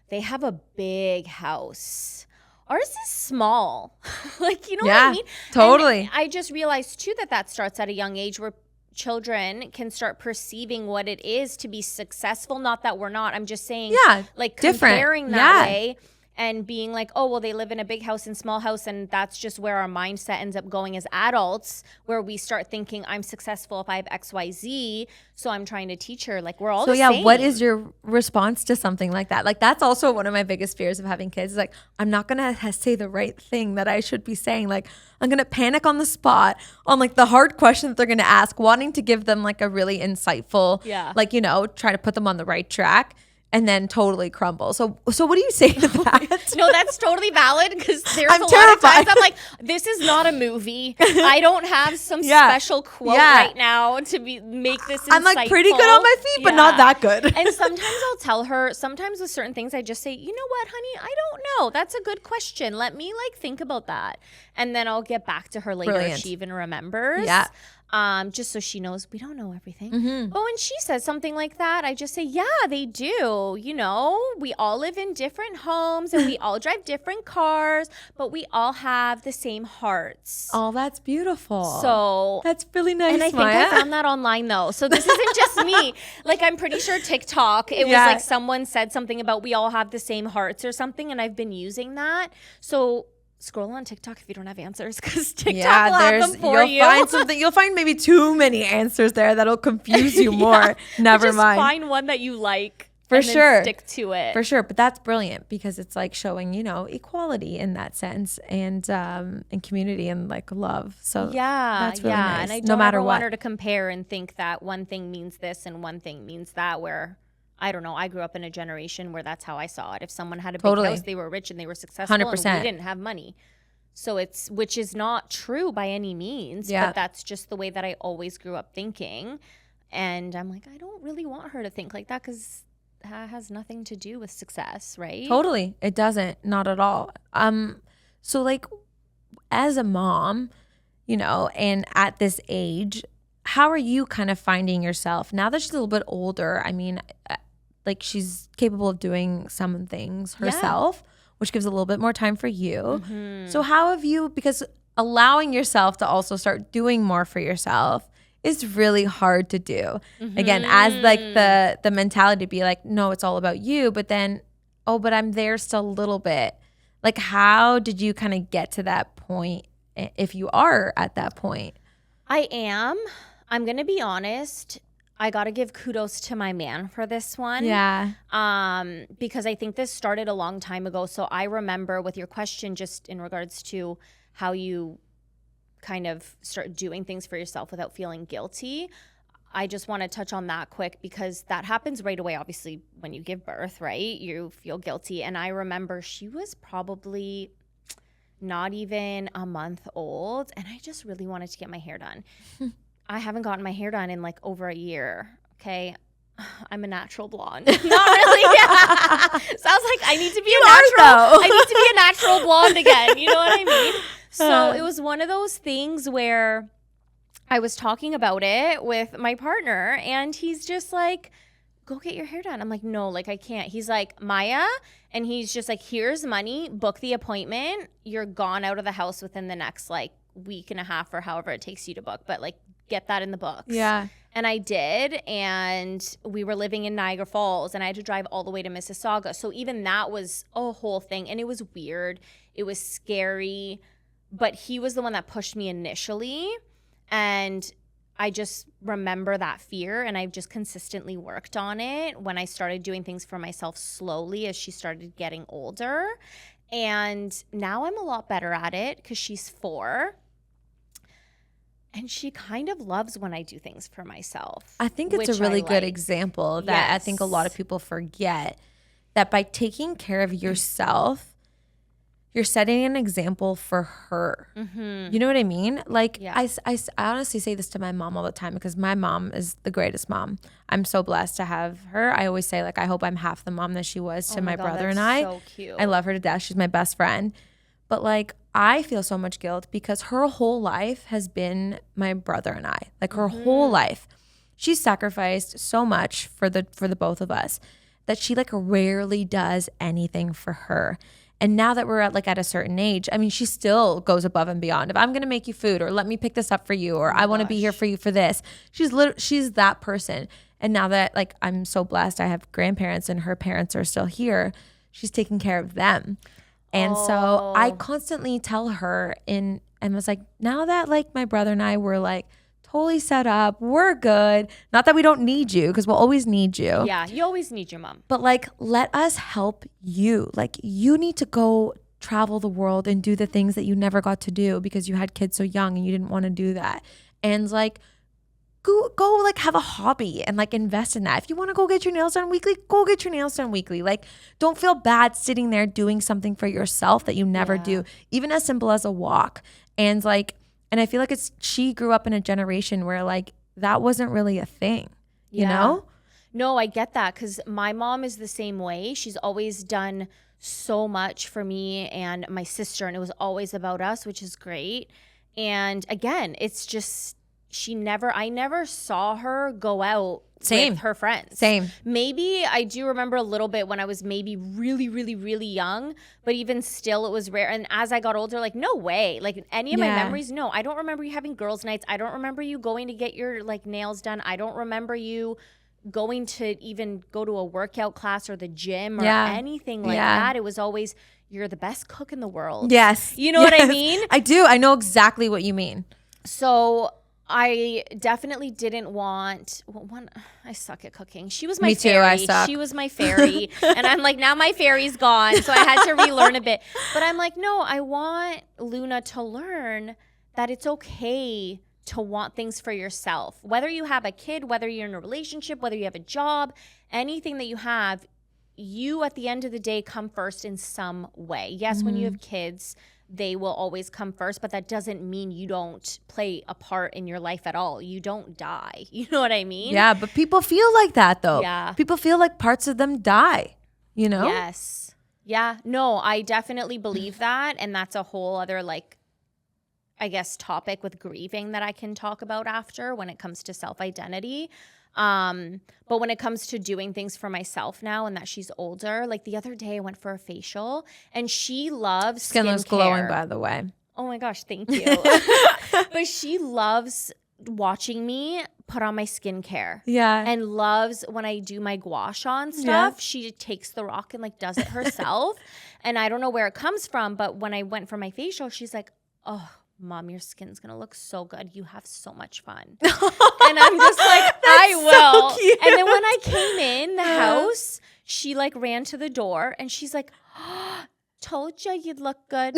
they have a big house. Ours is small. Like, you know what I mean? Totally. And I just realized, too, that starts at a young age, where children can start perceiving what it is to be successful. Not that we're not. I'm just saying, like, different. comparing that way and being like, oh, well, they live in a big house and small house, and that's just where our mindset ends up going as adults, where we start thinking, I'm successful if I have XYZ, so I'm trying to teach her, like, we're all the same. What is your response to something like that? Like, that's also one of my biggest fears of having kids, is like, I'm not gonna say the right thing that I should be saying. Like, I'm gonna panic on the spot on like the hard question that they're gonna ask, wanting to give them like a really insightful, like, you know, try to put them on the right track, and then totally crumble. So what do you say to that? No, that's totally valid, because there's I'm a lot terrified. of times I'm like, this is not a movie. I don't have some special quote right now to make this insightful. I'm like pretty good on my feet, but not that good. And sometimes I'll tell her, sometimes with certain things, I just say, you know what, honey, I don't know. That's a good question. Let me like think about that. And then I'll get back to her later if she even remembers. Yeah. Just so she knows we don't know everything. But when she says something like that, I just say, yeah, they do. You know, we all live in different homes and we all drive different cars, but we all have the same hearts. Oh, that's beautiful. So that's really nice, and I think Maya. I found that online, though. So this isn't just me. Like, I'm pretty sure TikTok, it was like someone said something about we all have the same hearts or something, and I've been using that. So scroll on TikTok if you don't have answers, because TikTok will have them for you. You'll find maybe too many answers there that'll confuse you more. Never just mind. Find one that you like. For and sure. Then stick to it. For sure. But that's brilliant, because it's like showing, you know, equality in that sense, and community and like love. So that's really nice. And I don't ever want her to compare and think that one thing means this and one thing means that, where I don't know. I grew up in a generation where that's how I saw it. If someone had a big house, they were rich and they were successful, 100%. and we didn't have money. So which is not true by any means, but that's just the way that I always grew up thinking. And I'm like, I don't really want her to think like that, because that has nothing to do with success, right? Totally. It doesn't. Not at all. So like, as a mom, you know, and at this age, how are you kind of finding yourself now that she's a little bit older? I mean, like, she's capable of doing some things herself, which gives a little bit more time for you. So how have you, because allowing yourself to also start doing more for yourself is really hard to do. Again, as like the mentality to be like, no, it's all about you, but then, oh, but I'm there still a little bit. Like, how did you kind of get to that point, if you are at that point? I am. I'm going to be honest. I got to give kudos to my man for this one. Yeah. Because I think this started a long time ago. So I remember with your question, just in regards to how you kind of start doing things for yourself without feeling guilty. I just want to touch on that quick, because that happens right away. Obviously, when you give birth, right? You feel guilty. And I remember she was probably not even a month old, and I just really wanted to get my hair done. I haven't gotten my hair done in like over a year. Okay. I'm a natural blonde. Not really. Sounds like I need to be I need to be a natural blonde again. You know what I mean? So it was one of those things where I was talking about it with my partner, and he's just like, go get your hair done. I'm like, no, like I can't. He's like, Maya, and he's just like, here's money, book the appointment. You're gone out of the house within the next like week and a half or however it takes you to book, but like get that in the books. Yeah. And I did, and we were living in Niagara Falls, and I had to drive all the way to Mississauga. So even that was a whole thing, and it was weird. It was scary, but he was the one that pushed me initially, and I just remember that fear, and I've just consistently worked on it when I started doing things for myself slowly as she started getting older. And now I'm a lot better at it because she's 4. And she kind of loves when I do things for myself. I think it's a really good example that I think a lot of people forget, that by taking care of yourself, you're setting an example for her. Mm-hmm. You know what I mean? Like, I honestly say this to my mom all the time because my mom is the greatest mom. I'm so blessed to have her. I always say, like, I hope I'm half the mom that she was to my brother and I. So cute. I love her to death. She's my best friend. But, like, I feel so much guilt because her whole life has been my brother and I. Like, her whole life. She's sacrificed so much for the both of us that she, like, rarely does anything for her. And now that we're at a certain age, I mean, she still goes above and beyond. If I'm going to make you food, or let me pick this up for you, or I want to be here for you for this. She's that person. And now that, like, I'm so blessed, I have grandparents and her parents are still here, she's taking care of them. And so I constantly tell her and was like, now that, like, my brother and I were, like, totally set up, we're good. Not that we don't need you, because we'll always need you. Yeah, you always need your mom. But, like, let us help you. Like, you need to go travel the world and do the things that you never got to do because you had kids so young and you didn't want to do that. And, like, go like have a hobby and, like, invest in that. If you want to go get your nails done weekly, go get your nails done weekly. Like, don't feel bad sitting there doing something for yourself that you never do, even as simple as a walk. And, like, and I feel like she grew up in a generation where, like, that wasn't really a thing, you know? No, I get that, because my mom is the same way. She's always done so much for me and my sister, and it was always about us, which is great. And again, it's just I never saw her go out with her friends. Same. Maybe I do remember a little bit when I was maybe really, really, really young, but even still it was rare. And as I got older, like, no way. Like, any of my memories, no. I don't remember you having girls' nights. I don't remember you going to get your, like, nails done. I don't remember you going to even go to a workout class or the gym or anything like that. It was always, you're the best cook in the world. Yes. You know what I mean? I do. I know exactly what you mean. So I definitely didn't want I suck at cooking. She was my fairy. I suck. She was my fairy. And I'm like, now my fairy's gone. So I had to relearn a bit. But I'm like, no, I want Luna to learn that it's okay to want things for yourself. Whether you have a kid, whether you're in a relationship, whether you have a job, anything that you have, you at the end of the day come first in some way. Yes, when you have kids, they will always come first, but that doesn't mean you don't play a part in your life at all. You don't die. You know what I mean? Yeah, but people feel like that, though. Yeah. People feel like parts of them die, you know? Yes. Yeah. No, I definitely believe that. And that's a whole other, like, I guess, topic with grieving that I can talk about after when it comes to self-identity. But when it comes to doing things for myself now and that she's older, like the other day I went for a facial and she loves skin looks glowing, by the way. Oh my gosh, thank you. But she loves watching me put on my skincare. Yeah. And loves when I do my gua sha and stuff. She takes the rock and, like, does it herself. And I don't know where it comes from, but when I went for my facial, she's like, oh, Mom, your skin's gonna look so good. You have so much fun. And I'm just like, I will. So cute. And then when I came in the house, she, like, ran to the door and she's like, oh, told you you'd look good.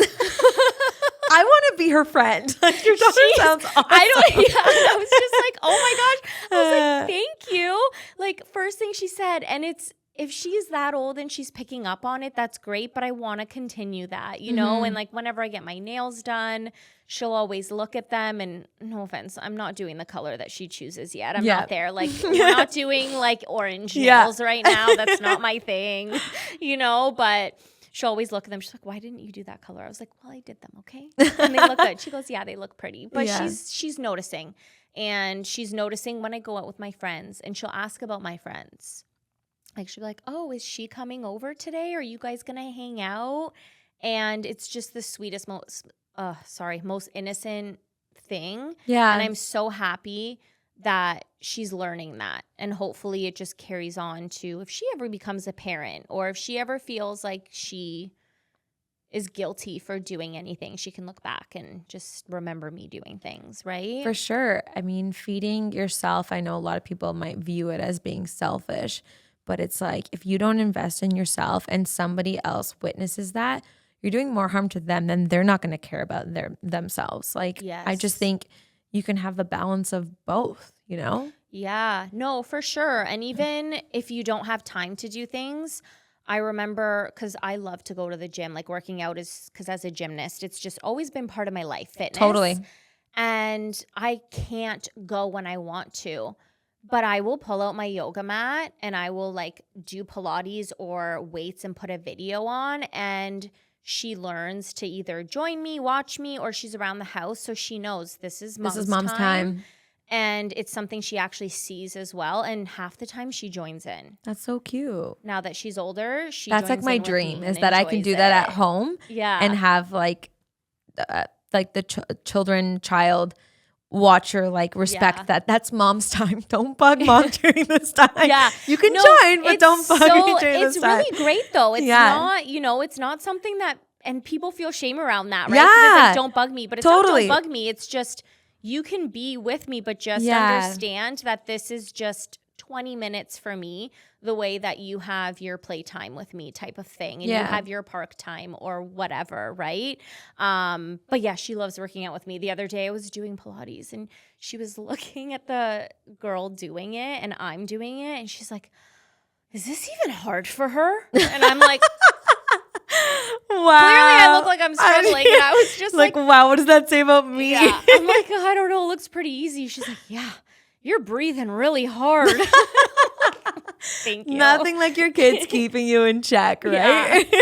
I want to be her friend. Like, your daughter sounds awesome. I was just like, oh my gosh. I was like, thank you. Like, first thing she said, and if she's that old and she's picking up on it, that's great. But I want to continue that, you know? And like whenever I get my nails done, she'll always look at them. And no offense, I'm not doing the color that she chooses yet. I'm not there. Like we're not doing like orange nails right now. That's not my thing, you know? But she'll always look at them. She's like, why didn't you do that color? I was like, well, I did them. Okay. And they look good. She goes, yeah, they look pretty. But she's noticing. And she's noticing when I go out with my friends, and she'll ask about my friends. Like she'll be like, oh, is she coming over today? Are you guys going to hang out? And it's just the sweetest, most innocent thing. Yeah. And I'm so happy that she's learning that. And hopefully it just carries on to if she ever becomes a parent, or if she ever feels like she is guilty for doing anything, she can look back and just remember me doing things, right? For sure. I mean, feeding yourself, I know a lot of people might view it as being selfish, but it's like if you don't invest in yourself and somebody else witnesses that, you're doing more harm to them than they're not going to care about themselves. Like, I just think you can have the balance of both, you know? Yeah, no, for sure. And even if you don't have time to do things, I remember, because I love to go to the gym, like working out is, because as a gymnast, it's just always been part of my life, fitness. Totally. And I can't go when I want to, but I will pull out my yoga mat and I will like do Pilates or weights and put a video on, and she learns to either join me, watch me, or she's around the house. So she knows this is mom's time. And it's something she actually sees as well. And half the time she joins in. That's so cute. Now that she's older, she That's like my dream is that I can do that at home. Yeah. And have like the child watch her, like respect that. That's mom's time. Don't bug mom during this time. Yeah. You can join, but don't bug me during this time. It's really great though. It's not, it's not something that, and people feel shame around that, right? Yeah. It's like, don't bug me. But it's not don't bug me. It's just, you can be with me, but just understand that this is just 20 minutes for me, the way that you have your playtime with me type of thing. And you have your park time or whatever, right? But yeah, she loves working out with me. The other day I was doing Pilates and she was looking at the girl doing it and I'm doing it. And she's like, is this even hard for her? And I'm like, wow. Clearly I look like I'm struggling. And I was just like, wow, what does that say about me? Yeah. I'm like, I don't know. It looks pretty easy. She's like, yeah, you're breathing really hard. Thank you. Nothing like your kids keeping you in check, right? Yeah.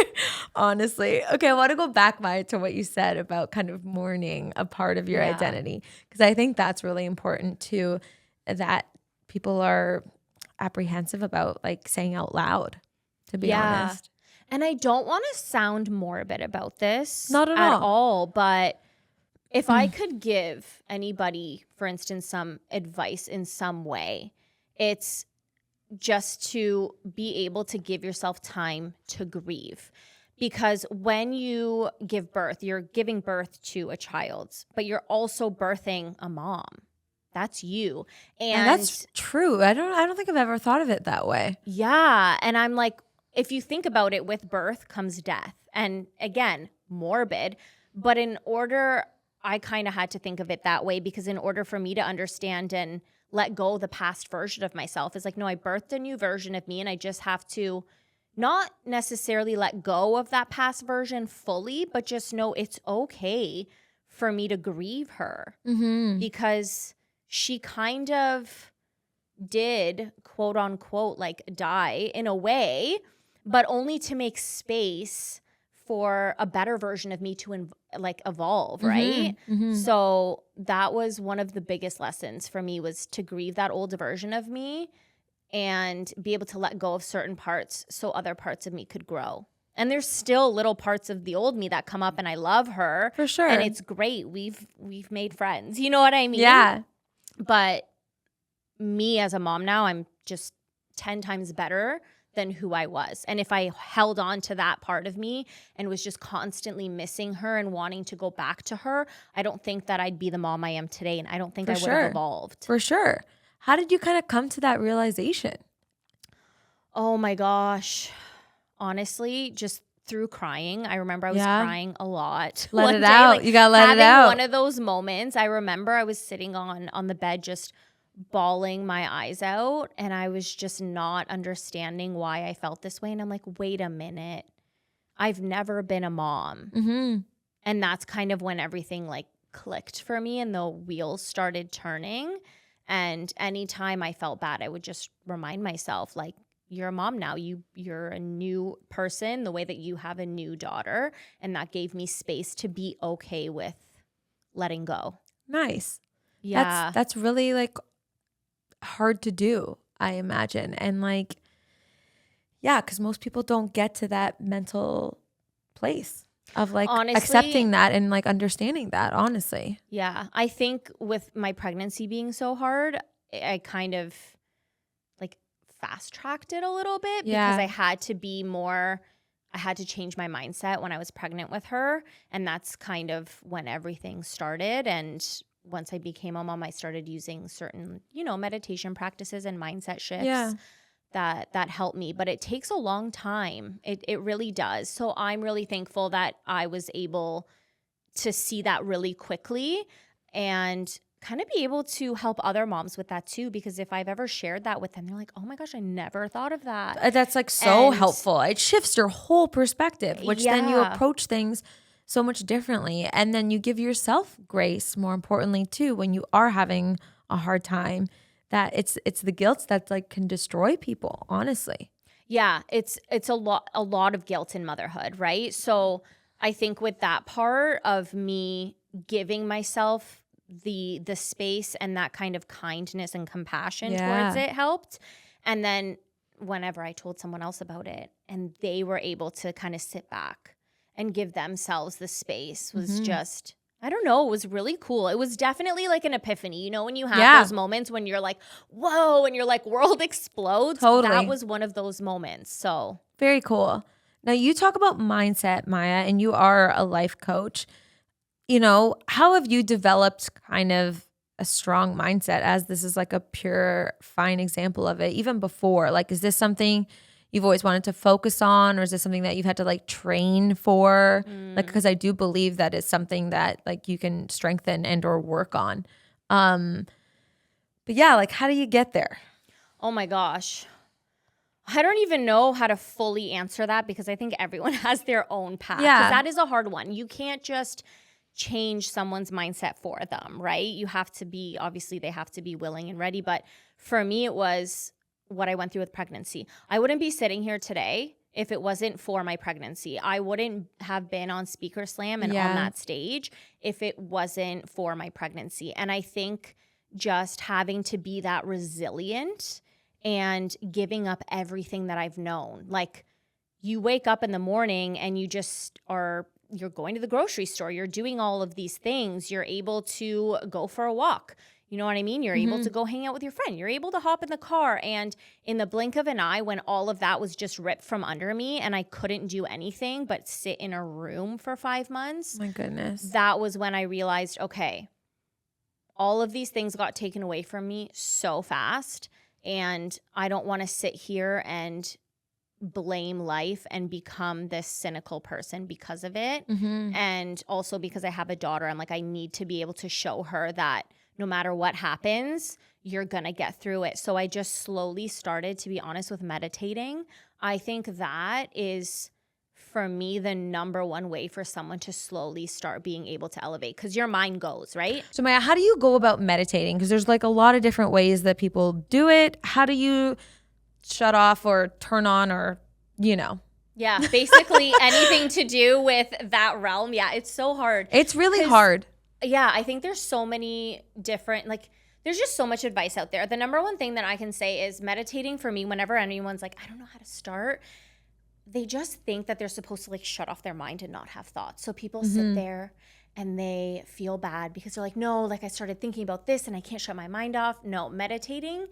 Honestly. Okay, I want to go back, Maya, to what you said about kind of mourning a part of your identity. Because I think that's really important too, that people are apprehensive about like saying out loud, to be honest. And I don't want to sound morbid about this. Not at all. But if I could give anybody, for instance, some advice in some way, it's just to be able to give yourself time to grieve. Because when you give birth, you're giving birth to a child, but you're also birthing a mom. That's you. And that's true. I don't think I've ever thought of it that way. Yeah. And I'm like, if you think about it, with birth comes death. And again, morbid. But I kind of had to think of it that way, because in order for me to understand and let go the past version of myself, is like, no, I birthed a new version of me and I just have to not necessarily let go of that past version fully, but just know it's okay for me to grieve her, because she kind of did, quote unquote, like die in a way, but only to make space for a better version of me to evolve, right? So that was one of the biggest lessons for me, was to grieve that old version of me and be able to let go of certain parts so other parts of me could grow. And there's still little parts of the old me that come up, and I love her. For sure. And it's great. We've made friends. You know what I mean? Yeah. But me as a mom now, I'm just 10 times better than who I was. And if I held on to that part of me and was just constantly missing her and wanting to go back to her, I don't think that I'd be the mom I am today. And I don't think I would have evolved. For sure. How did you kind of come to that realization? Oh my gosh. Honestly, just through crying. I remember I was crying a lot. Let it out. You got to let it out. One of those moments. I remember I was sitting on the bed just bawling my eyes out, and I was just not understanding why I felt this way. And I'm like, wait a minute, I've never been a mom. Mm-hmm. And that's kind of when everything like clicked for me and the wheels started turning. And anytime I felt bad, I would just remind myself, like, you're a mom now. You're a new person, the way that you have a new daughter. And that gave me space to be okay with letting go. Nice. Yeah. That's really like hard to do, I imagine. And like, yeah, because most people don't get to that mental place of like Honestly, accepting that and like understanding that, honestly. Yeah. I think with my pregnancy being so hard, I kind of like fast tracked it a little bit because I had to change my mindset when I was pregnant with her. And that's kind of when everything started. And once I became a mom, I started using certain, meditation practices and mindset shifts that helped me. But it takes a long time. It really does. So I'm really thankful that I was able to see that really quickly and kind of be able to help other moms with that too. Because if I've ever shared that with them, they're like, oh my gosh, I never thought of that. That's like so helpful. It shifts your whole perspective, which then you approach things so much differently. And then you give yourself grace, more importantly too, when you are having a hard time, that it's the guilt that like can destroy people, honestly. Yeah, it's a lot of guilt in motherhood, right? So I think with that part of me giving myself the space and that kind of kindness and compassion towards it helped. And then whenever I told someone else about it and they were able to kind of sit back and give themselves the space was just, I don't know, it was really cool. It was definitely like an epiphany. When you have those moments when you're like, whoa, and you're like, world explodes. Totally. That was one of those moments. So very cool. Now you talk about mindset, Maya, and you are a life coach. How have you developed kind of a strong mindset, as this is like a pure, fine example of it, even before? Like, is this something you've always wanted to focus on, or is this something that you've had to like train for? Like, because I do believe that it's something that like you can strengthen and or work on. But yeah, like how do you get there? Oh my gosh. I don't even know how to fully answer that because I think everyone has their own path. Yeah. Because that is a hard one. You can't just change someone's mindset for them, right? You have to be, obviously they have to be willing and ready. But for me, it was what I went through with pregnancy. I wouldn't be sitting here today if it wasn't for my pregnancy. I wouldn't have been on Speaker Slam and on that stage if it wasn't for my pregnancy. And I think just having to be that resilient and giving up everything that I've known. Like, you wake up in the morning and you just you're going to the grocery store. You're doing all of these things. You're able to go for a walk. You know what I mean? You're able to go hang out with your friend. You're able to hop in the car. And in the blink of an eye, when all of that was just ripped from under me and I couldn't do anything but sit in a room for 5 months. My goodness. That was when I realized, okay, all of these things got taken away from me so fast. And I don't want to sit here and blame life and become this cynical person because of it. And also because I have a daughter, I'm like, I need to be able to show her that no matter what happens, you're going to get through it. So I just slowly started, to be honest, with meditating. I think that is, for me, the number one way for someone to slowly start being able to elevate, because your mind goes, right? So Maya, how do you go about meditating? Because there's like a lot of different ways that people do it. How do you shut off or turn on or, Yeah, basically anything to do with that realm. Yeah, it's so hard. It's really hard. Yeah, I think there's so many different, there's just so much advice out there. The number one thing that I can say is meditating for me, whenever anyone's like, I don't know how to start, they just think that they're supposed to shut off their mind and not have thoughts. So people sit there and they feel bad because they're like, no, I started thinking about this and I can't shut my mind off. No, meditating,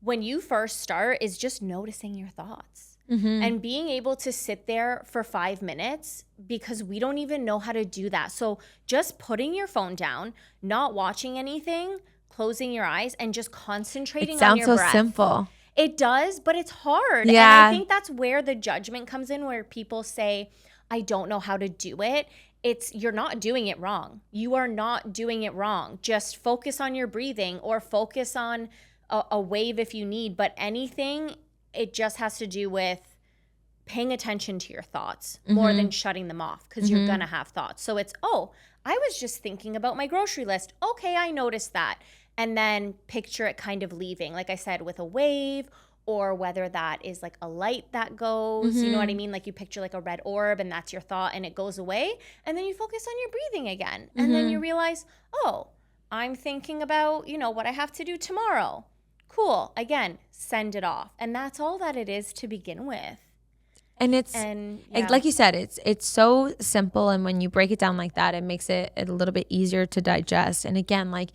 when you first start, is just noticing your thoughts. And being able to sit there for 5 minutes, because we don't even know how to do that. So just putting your phone down, not watching anything, closing your eyes, and just concentrating on your breath. It sounds so simple. It does, but it's hard. Yeah. And I think that's where the judgment comes in, where people say, I don't know how to do it. you're not doing it wrong. You are not doing it wrong. Just focus on your breathing or focus on a wave if you need. But anything, it just has to do with paying attention to your thoughts more than shutting them off, because you're going to have thoughts. So it's, oh, I was just thinking about my grocery list. Okay, I noticed that. And then picture it kind of leaving, like I said, with a wave, or whether that is like a light that goes, you know what I mean? Like you picture like a red orb and that's your thought and it goes away. And then you focus on your breathing again. And then you realize, oh, I'm thinking about, you know, what I have to do tomorrow. Cool. Again, send it off. And that's all that it is to begin with. And it's like you said, it's so simple. And when you break it down like that, it makes it a little bit easier to digest. And again, like,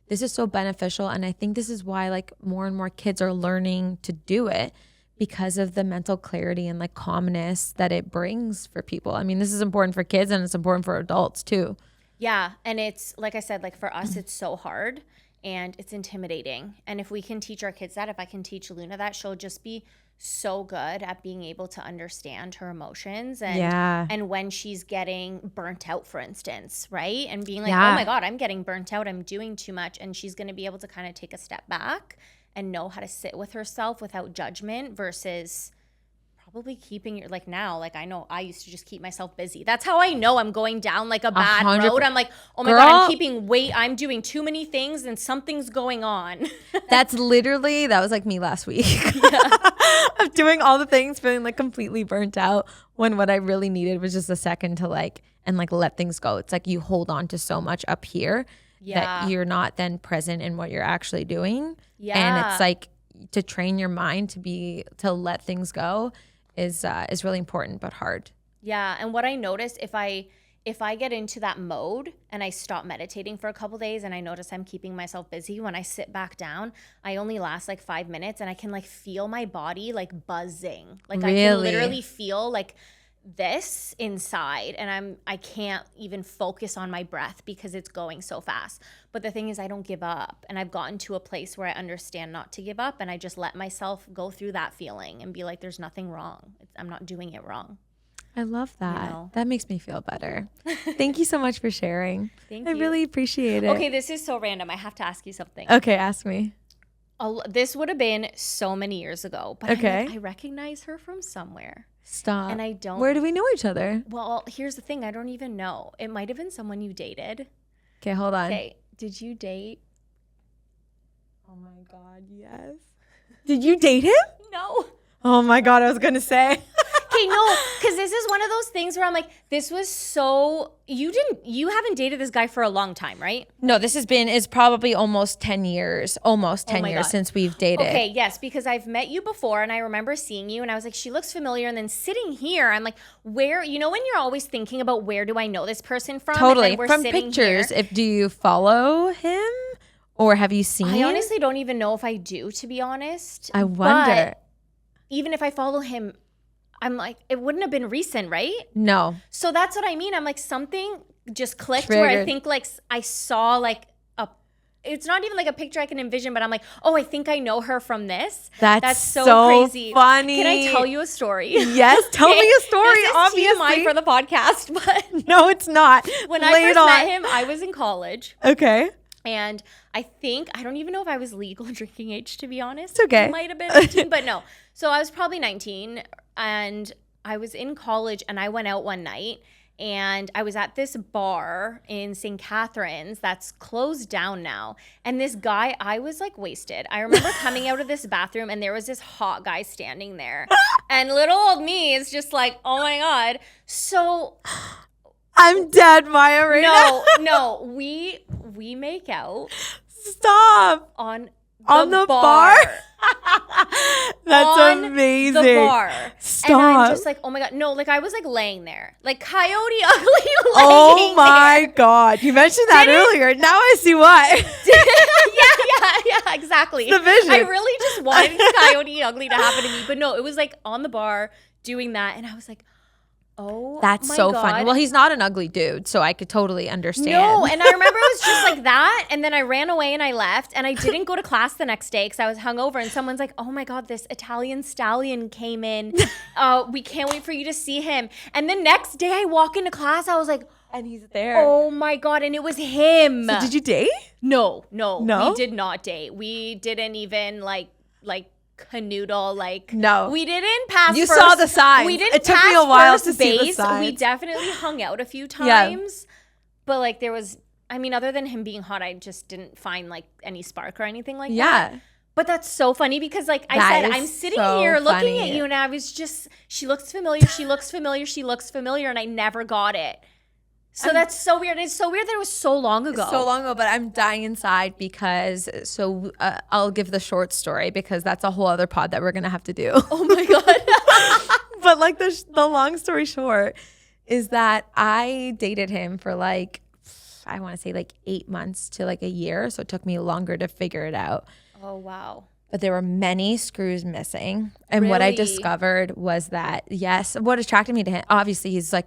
this is so beneficial. And I think this is why like more and more kids are learning to do it, because of the mental clarity and like calmness that it brings for people. I mean, this is important for kids and it's important for adults too. Yeah. And it's like I said, like for us, it's so hard and it's intimidating. And if we can teach our kids that, if I can teach Luna that, she'll just be so good at being able to understand her emotions and when she's getting burnt out, for instance, right? And being like, oh my God, I'm getting burnt out, I'm doing too much. And she's going to be able to kind of take a step back and know how to sit with herself without judgment, versus probably keeping your, like now, like I know I used to just keep myself busy. That's how I know I'm going down like a bad road. I'm like, oh my God, I'm doing too many things and something's going on. That was like me last week. Of doing all the things, feeling like completely burnt out, when what I really needed was just a second to like let things go. It's like you hold on to so much up here that you're not then present in what you're actually doing. And it's like to train your mind to let things go is really important, but hard. Yeah. And what I noticed, if I get into that mode and I stop meditating for a couple days and I notice I'm keeping myself busy, when I sit back down, I only last like 5 minutes and I can like feel my body like buzzing. Like really? I can literally feel like this inside, and I can't even focus on my breath because it's going so fast. But the thing is, I don't give up, and I've gotten to a place where I understand not to give up, and I just let myself go through that feeling and be like, there's nothing wrong. I'm not doing it wrong. I love that. You know? That makes me feel better. Thank you so much for sharing. Thank you. I really appreciate it. Okay, this is so random. I have to ask you something. Okay, ask me. This would have been so many years ago, but I recognize her from somewhere. Stop. And I don't. Where do we know each other? Well, here's the thing. I don't even know. It might have been someone you dated. Okay, hold on. Okay, did you date? Oh my God, yes. Did you date him? No. Oh my God, I was going to say. Okay, no, because this is one of those things where I'm like, this was so, you haven't dated this guy for a long time, right? No, it's probably almost 10 years since we've dated. Okay, yes, because I've met you before and I remember seeing you and I was like, she looks familiar. And then sitting here, I'm like, where, you know, when you're always thinking about where do I know this person from? Totally, from pictures. Do you follow him or have you seen him? I honestly don't even know if I do, to be honest. I wonder. But even if I follow him, I'm like, it wouldn't have been recent, right? No. So that's what I mean. I'm like, something just clicked where I think like I saw like it's not even like a picture I can envision, but I'm like, oh, I think I know her from this. That's so crazy. Funny. Can I tell you a story? Yes, tell me a story. This is obviously TMI for the podcast, but no, it's not. When I first met him, I was in college. Okay. And I don't even know if I was legal drinking age, to be honest. It's okay. I might have been 18, but no. So I was probably 19 and I was in college and I went out one night and I was at this bar in St. Catharines that's closed down now. And this guy, I was like wasted. I remember coming out of this bathroom and there was this hot guy standing there. And little old me is just like, oh my God. So I'm dead, Maya, right now. No, we make out. Stop. On the bar. That's amazing. The bar. Stop. And I'm just like, oh my God. No, like I was like laying there. Like Coyote Ugly laying Oh my God. You mentioned that earlier. Now I see why. Yeah, exactly. It's the vision. I really just wanted Coyote Ugly to happen to me. But no, it was like on the bar doing that. And I was like, oh, that's my so God. funny. Well, he's not an ugly dude, so I could totally understand. No, and I remember it was just like that, and then I ran away and I left, and I didn't go to class the next day because I was hungover, and someone's like, oh my God, this Italian stallion came in. We can't wait for you to see him. And the next day I walk into class, I was like, And he's there. Oh my God. And it was him. So did you date? No. No? We did not date. We didn't even like canoodle. No. We didn't pass. You saw the signs. We didn't. It took me a while to see the base. signs. We definitely hung out a few times, but like there was. I mean, other than him being hot, I just didn't find like any spark or anything like that. Yeah. But that's so funny because like I That said, is I'm sitting so here looking funny. at you and I was just, she looks familiar, she looks familiar, she looks familiar, and I never got it. So that's so weird. It's so weird that it was so long ago. So long ago, but I'm dying inside because, I'll give the short story because that's a whole other pod that we're going to have to do. Oh my God. But like the long story short is that I dated him for like, I want to say like 8 months to like a year. So it took me longer to figure it out. Oh, wow. But there were many screws missing. And what I Really? discovered was that, yes, what attracted me to him, obviously he's a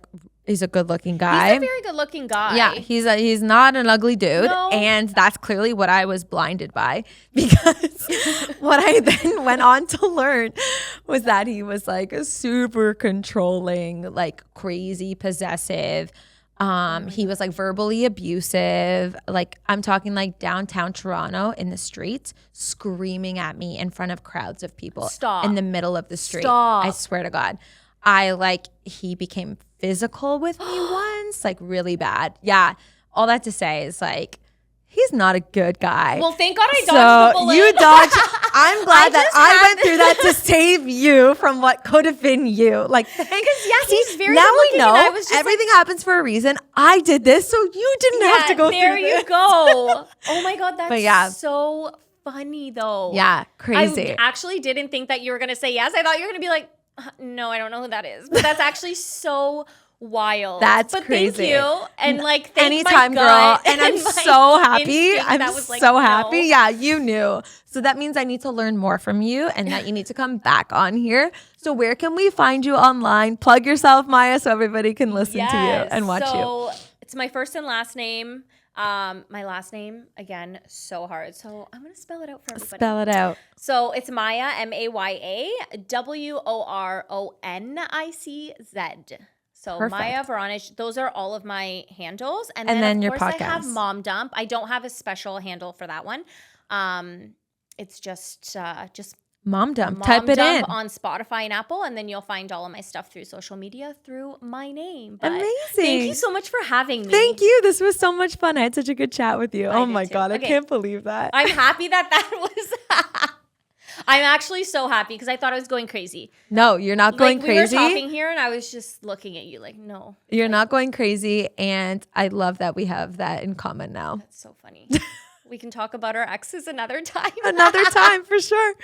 good looking guy. He's a very good looking guy. Yeah, he's not an ugly dude. No. And that's clearly what I was blinded by because what I then went on to learn was that he was like a super controlling, like crazy possessive. He was like verbally abusive. Like I'm talking like downtown Toronto in the streets, screaming at me in front of crowds of people. Stop. In the middle of the street. Stop. I swear to God. He became physical with me once, like really bad. Yeah. All that to say is like, he's not a good guy. Well, thank God I dodged the bullet. You dodged. I'm glad that just I had went through that to save you from what could have been you. Like, Because yes, he's very now good we looking, know and I was just everything happens for a reason. I did this, so you didn't have to go there through you this. go. Oh my God, that's But yeah. so funny though. Yeah, crazy. I actually didn't think that you were going to say yes. I thought you were going to be like, no, I don't know who that is. But that's actually so wild. That's but crazy. Thank you. And like, thank Anytime, my girl. gut And I'm my so happy. instinct I'm that was like, so no. happy. Yeah, you knew. So that means I need to learn more from you and that you need to come back on here. So where can we find you online? Plug yourself, Maya, so everybody can listen to you and watch you. So it's my first and last name. My last name, again, so hard. So I'm going to spell it out for everybody. Spell it out. So it's Maya, Maya, Woronicz. So Perfect. Maya Woronicz, those are all of my handles. And then then of your course I have podcast. Mom Dump. I don't have a special handle for that one. It's just Mom Dump. Mom Type it Dump in. on Spotify and Apple, and then you'll find all of my stuff through social media through my name. But Amazing. Thank you so much for having me. Thank you. This was so much fun. I had such a good chat with you. I Oh did my too. God. I Okay. can't believe that. I'm happy that was. I'm actually so happy because I thought I was going crazy. No, you're not going like, crazy. We were talking here, and I was just looking at you like, no. You're not going crazy. And I love that we have that in common now. That's so funny. We can talk about our exes another time. Another time for sure.